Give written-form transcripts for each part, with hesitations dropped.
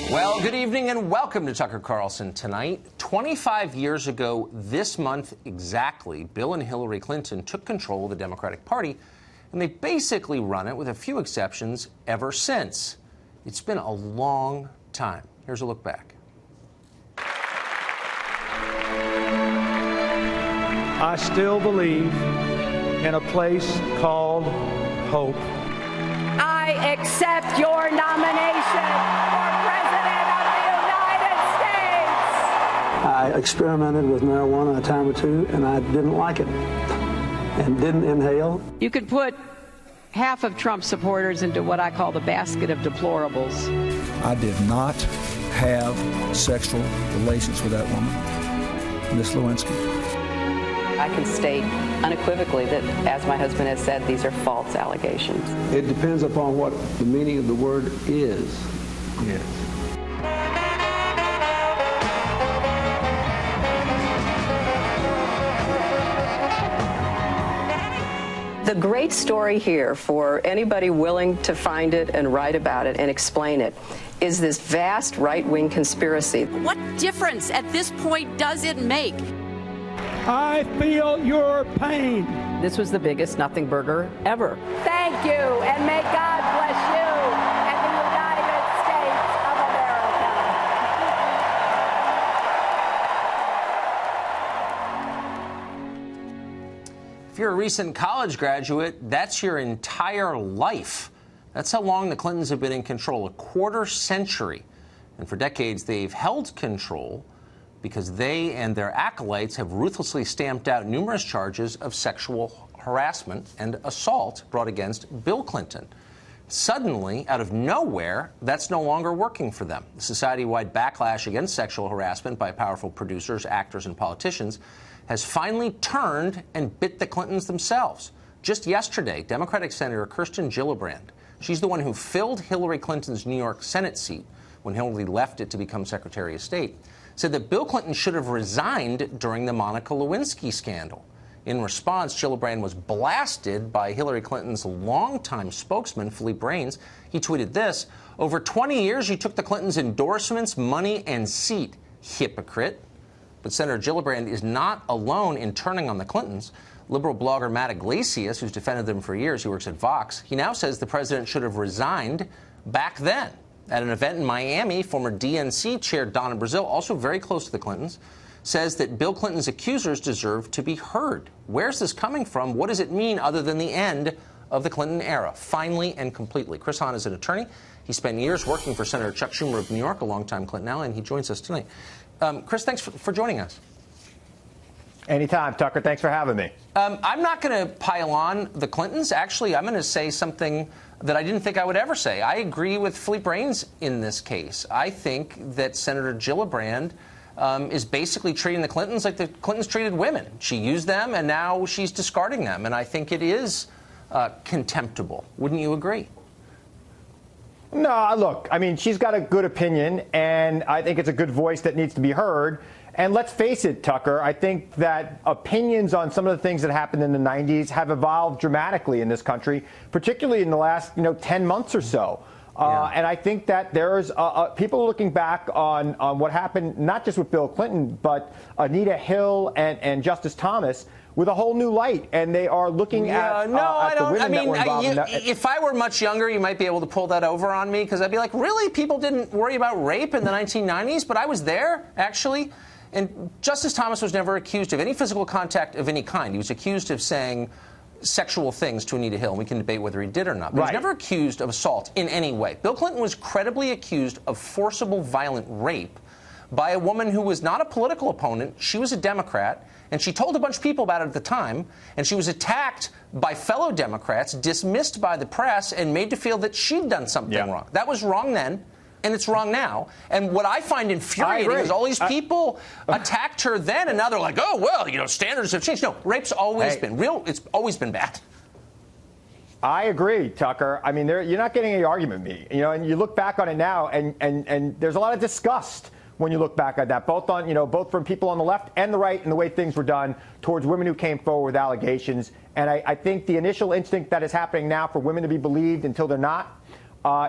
Well, good evening and welcome to Tucker Carlson Tonight. 25 years ago this month exactly, Bill and Hillary Clinton took control of the Democratic Party, and they basically run it, with a few exceptions, ever since. It's been a long time. Here's a look back. I still believe in a place called hope. I accept your nomination for President of the United States. I experimented with marijuana a time or two, and I didn't like it and didn't inhale. You could put half of Trump supporters into what I call the basket of deplorables. I did not have sexual relations with that woman, Miss Lewinsky. I can state unequivocally that, as my husband has said, these are false allegations. It depends upon what the meaning of the word is. Yes. The great story here, for anybody willing to find it and write about it and explain it, is this vast right-wing conspiracy. What difference at this point does it make? I feel your pain. This was the biggest nothing burger ever. Thank you, and may God bless you and the United States of America. If you're a recent college graduate, that's your entire life. That's how long the Clintons have been in control, a quarter century. And for decades, they've held control because they and their acolytes have ruthlessly stamped out numerous charges of sexual harassment and assault brought against Bill Clinton. Suddenly, out of nowhere, that's no longer working for them. The society-wide backlash against sexual harassment by powerful producers, actors, and politicians has finally turned and bit the Clintons themselves. Just yesterday, Democratic Senator Kirsten Gillibrand, she's the one who filled Hillary Clinton's New York Senate seat when Hillary left it to become Secretary of State, said that Bill Clinton should have resigned during the Monica Lewinsky scandal. In response, Gillibrand was blasted by Hillary Clinton's longtime spokesman, Philippe Reines. He tweeted this: "Over 20 years, you took the Clintons' endorsements, money, and seat. Hypocrite." But Senator Gillibrand is not alone in turning on the Clintons. Liberal blogger Matt Iglesias, who's defended them for years, he works at Vox, he now says the president should have resigned back then. At an event in Miami, former DNC chair Donna Brazile, also very close to the Clintons, says that Bill Clinton's accusers deserve to be heard. Where's this coming from? What does it mean other than the end of the Clinton era, finally and completely? Chris Hahn is an attorney. He spent years working for Senator Chuck Schumer of New York, a longtime Clinton ally, and he joins us tonight. Chris, thanks for joining us. Anytime, Tucker. Thanks for having me. I'm not going to pile on the Clintons. Actually, I'm going to say something that I didn't think I would ever say. I agree with Philippe Reines in this case. I think that Senator Gillibrand is basically treating the Clintons like the Clintons treated women. She used them, and now she's discarding them. And I think it is contemptible. Wouldn't you agree? No, look, I mean, she's got a good opinion, and I think it's a good voice that needs to be heard. And let's face it, Tucker, I think that opinions on some of the things that happened in the 90s have evolved dramatically in this country, particularly in the last, 10 months or so. And I think that there's people looking back on what happened, not just with Bill Clinton, but Anita Hill and Justice Thomas, with a whole new light, and they are looking at the women that were involved in that. If I were much younger, you might be able to pull that over on me, because I'd be like, really? People didn't worry about rape in the 1990s? But I was there, actually. And Justice Thomas was never accused of any physical contact of any kind. He was accused of saying sexual things to Anita Hill, and we can debate whether he did or not. But he was never accused of assault in any way. Bill Clinton was credibly accused of forcible violent rape by a woman who was not a political opponent. She was a Democrat, and she told a bunch of people about it at the time, and she was attacked by fellow Democrats, dismissed by the press, and made to feel that she'd done something wrong. That was wrong then, and it's wrong now. And what I find infuriating is all these people attacked her then, and now they're like, oh, well, standards have changed. No, rape's always been real. It's always been bad. I agree, Tucker. I mean, you're not getting any argument with me. And you look back on it now, and there's a lot of disgust when you look back at that, both from people on the left and the right, and the way things were done towards women who came forward with allegations. And I think the initial instinct that is happening now for women to be believed until they're not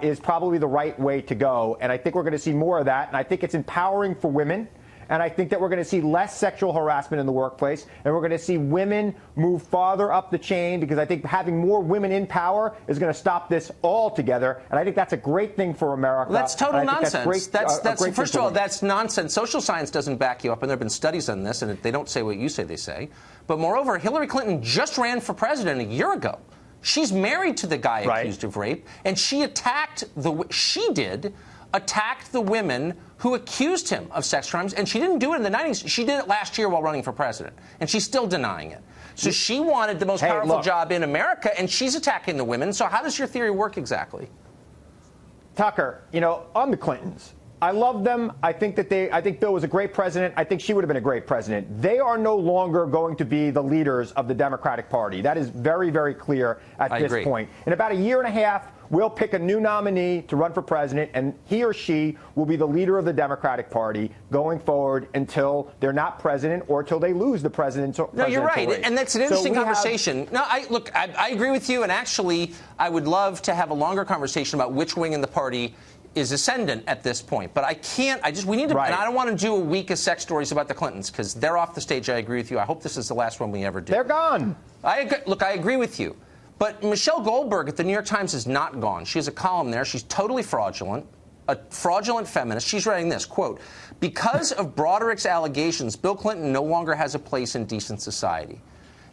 is probably the right way to go. And I think we're going to see more of that. And I think it's empowering for women. And I think that we're going to see less sexual harassment in the workplace. And we're going to see women move farther up the chain, because I think having more women in power is going to stop this altogether. And I think that's a great thing for America. Well, that's total nonsense. That's great, first of all, that's nonsense. Social science doesn't back you up, and there have been studies on this, and they don't say what you say they say. But moreover, Hillary Clinton just ran for president a year ago. She's married to the guy accused of rape, and she attacked the women who accused him of sex crimes, and she didn't do it in the 90s. She did it last year while running for president, and she's still denying it. So she wanted the most powerful job in America, and she's attacking the women. So how does your theory work exactly? Tucker, on the Clintons, I love them. I think Bill was a great president. I think she would have been a great president. They are no longer going to be the leaders of the Democratic Party. That is very, very clear at this point. In about a year and a half, we'll pick a new nominee to run for president, and he or she will be the leader of the Democratic Party going forward until they're not president or until they lose the presidential race. No, you're right, and that's an interesting conversation. No, I agree with you, and actually, I would love to have a longer conversation about which wing in the party is ascendant at this point. But we need to, and I don't want to do a week of sex stories about the Clintons, because they're off the stage. I agree with you. I hope this is the last one we ever do. They're gone. I agree with you. But Michelle Goldberg at the New York Times is not gone. She has a column there. She's totally fraudulent, a fraudulent feminist. She's writing this, quote, "Because of Broderick's allegations, Bill Clinton no longer has a place in decent society."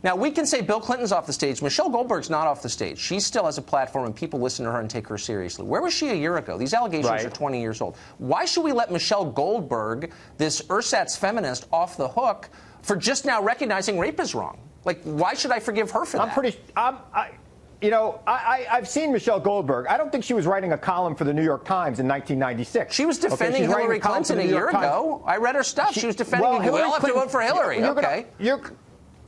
Now, we can say Bill Clinton's off the stage. Michelle Goldberg's not off the stage. She still has a platform, and people listen to her and take her seriously. Where was she a year ago? These allegations are 20 years old. Why should we let Michelle Goldberg, this ersatz feminist, off the hook for just now recognizing rape is wrong? Like, why should I forgive her for that? I've seen Michelle Goldberg. I don't think she was writing a column for the New York Times in 1996. She was defending Hillary Clinton a year ago. I read her stuff. She was defending we all have to vote for Hillary.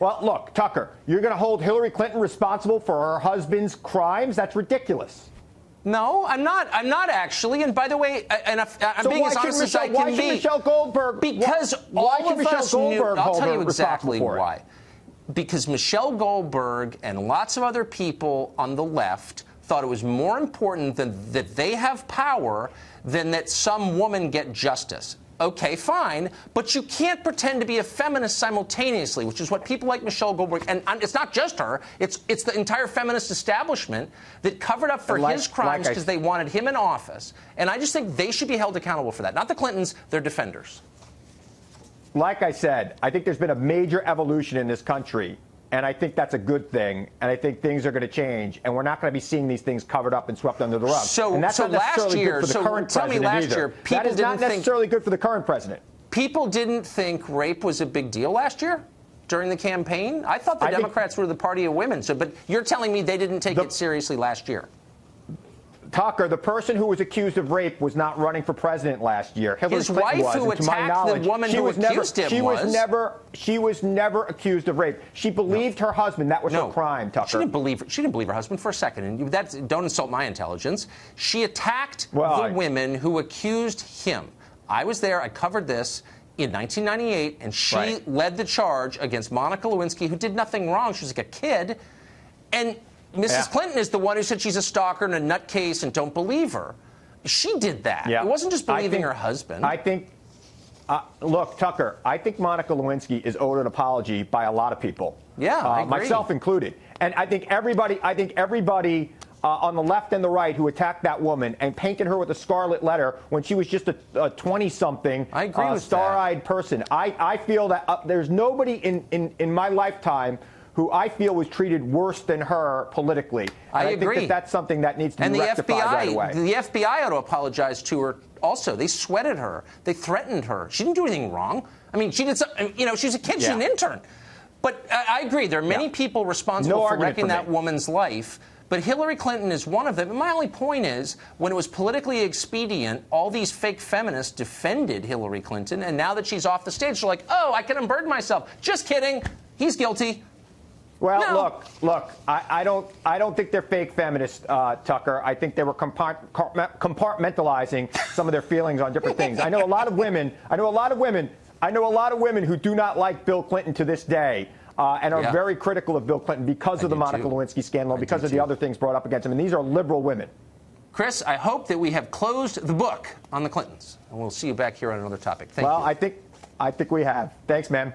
Well, look, Tucker, you're going to hold Hillary Clinton responsible for her husband's crimes? That's ridiculous. No, I'm not. I'm not actually. And by the way, I'm being as honest as I can be. Why should Michelle Goldberg? Because all of us knew. I'll tell you exactly why. Because Michelle Goldberg and lots of other people on the left thought it was more important that they have power than that some woman get justice. Okay, fine, but you can't pretend to be a feminist simultaneously, which is what people like Michelle Goldberg, and it's not just her, it's the entire feminist establishment that covered up for his crimes because they wanted him in office. And I just think they should be held accountable for that. Not the Clintons, they're defenders. Like I said, I think there's been a major evolution in this country, and I think that's a good thing, and I think things are going to change, and we're not going to be seeing these things covered up and swept under the rug. So, and that's not necessarily good for the current president either. That is not necessarily good for the current president. People didn't think rape was a big deal last year during the campaign? I thought the Democrats were the party of women, but you're telling me they didn't take it seriously last year. Tucker, the person who was accused of rape was not running for president last year. His wife, who attacked the woman who accused him, she was never accused of rape. She believed her husband. That was her crime, Tucker. She didn't believe her husband for a second. And don't insult my intelligence. She attacked the women who accused him. I was there. I covered this in 1998, and she led the charge against Monica Lewinsky, who did nothing wrong. She was like a kid. And Mrs. Clinton is the one who said she's a stalker and a nutcase and don't believe her. She did that. It wasn't just believing her husband. Look, Tucker, I think Monica Lewinsky is owed an apology by a lot of people. I agree. Myself included. And I think everybody on the left and the right who attacked that woman and painted her with a scarlet letter when she was just a 20-something star-eyed person. I feel that there's nobody in my lifetime who I feel was treated worse than her politically. I agree. think that's something that needs to be rectified right away. The FBI ought to apologize to her also. They sweated her. They threatened her. She didn't do anything wrong. I mean, she did something, she was a kid. She's an intern. But I agree. There are many people responsible for wrecking that woman's life. But Hillary Clinton is one of them. And my only point is, when it was politically expedient, all these fake feminists defended Hillary Clinton. And now that she's off the stage, they're like, oh, I can unburden myself. Just kidding. He's guilty. Well, look. I don't think they're fake feminists, Tucker. I think they were compartmentalizing some of their feelings on different things. I know a lot of women who do not like Bill Clinton to this day. And are very critical of Bill Clinton because of the Monica Lewinsky scandal, because of the other things brought up against him. And these are liberal women. Chris, I hope that we have closed the book on the Clintons, and we'll see you back here on another topic. Thank you. Well, I think we have. Thanks, man.